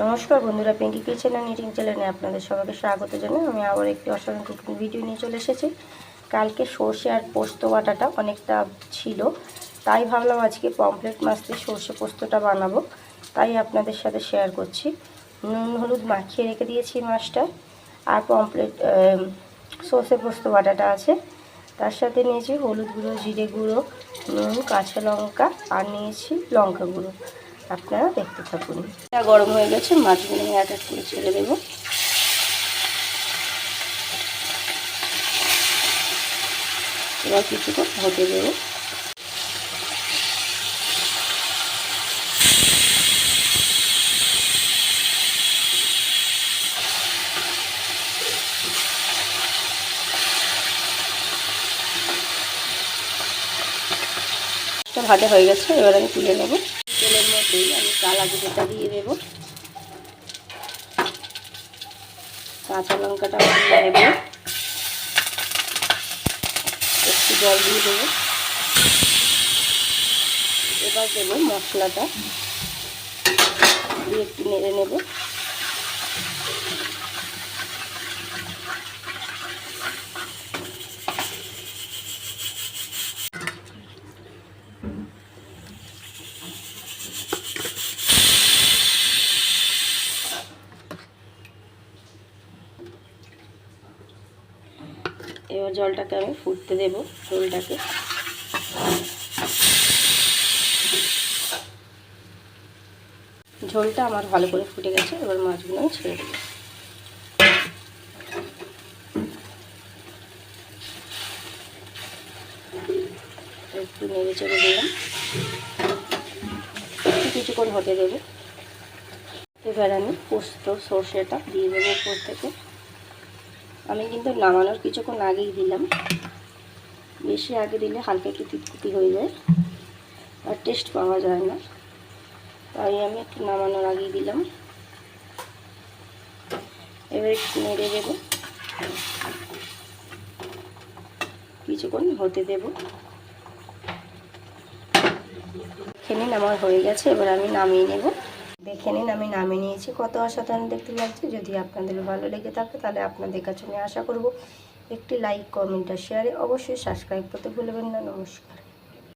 নমস্কার বন্ধুরা, Pinki kitchen and eating চ্যানেলে আপনাদের সবাইকে স্বাগত জানাই। আমি আবার একটি অসাধারণ কুকিং ভিডিও নিয়ে চলে এসেছি। কালকে সর্ষে আর পোস্ত বাটাটা অনেকটা ছিল, তাই ভাবলাম আজকে পমফ্রেট মাছ দিয়ে সর্ষে পোস্তটা বানাবো, তাই আপনাদের সাথে শেয়ার করছি। নুন হলুদ মাখিয়ে রেখে দিয়েছি মাছটা, আর পমফ্রেট সর্ষে পোস্ত বাটাটা আছে। তার সাথে নিয়েছি হলুদ গুঁড়ো, জিরে গুঁড়ো, নুন, কাঁচা লঙ্কা, আর নিয়েছি লঙ্কা গুঁড়ো। আপনারা দেখতে থাকুন। এটা গরম হয়ে গেছে, মাছগুলো আমি এক এক করে ছেড়ে দেবো। এবার কিছুক্ষণ হতে দেবো। ভাজা হয়ে গেছে, এবার আমি তুলে নেব। তেলের মধ্যেই আমি কালা জিরেটা দিয়ে দেবো, কাঁচা লঙ্কাটা দিয়ে দেবো, একটু জল দিয়ে দেবো। এবার দেবো মশলাটা দিয়ে একটু নেড়ে নেব। এবার জলটাকে আমি ফুটতে দেব, ঝোলটাকে। ঝোলটা আমার ভালো করে ফুটে গেছে, এবার মাছগুলো আমি ছেড়ে দেবো। একটু নেড়ে চেড়ে দিলাম, কিছুক্ষণ হতে দেবো। এবার আমি পোস্ত সর্ষেটা দিয়ে দেবো উপর থেকে। আমি কিন্তু নামানোর কিছুক্ষণ আগেই দিলাম, বেশি আগে দিলে হালকা একটু তিতকুতি হয়ে যায় আর টেস্ট পাওয়া যায় না, তাই আমি একটু নামানোর আগেই দিলাম। এবার একটু নেড়ে দেবো, কিছুক্ষণ হতে দেব। দেখে নিন আমার হয়ে গেছে, এবার আমি নামিয়ে নেব। দেখে নিন আমি নামিয়ে নিয়েছি, কত অসাধারণ দেখতে লাগছে। যদি আপনাদের ভালো লেগে থাকে তাহলে আপনাদের কাছে আমি আশা করব একটি লাইক, কমেন্ট আর শেয়ারে অবশ্যই সাবস্ক্রাইব করতে ভুলবেন না। নমস্কার।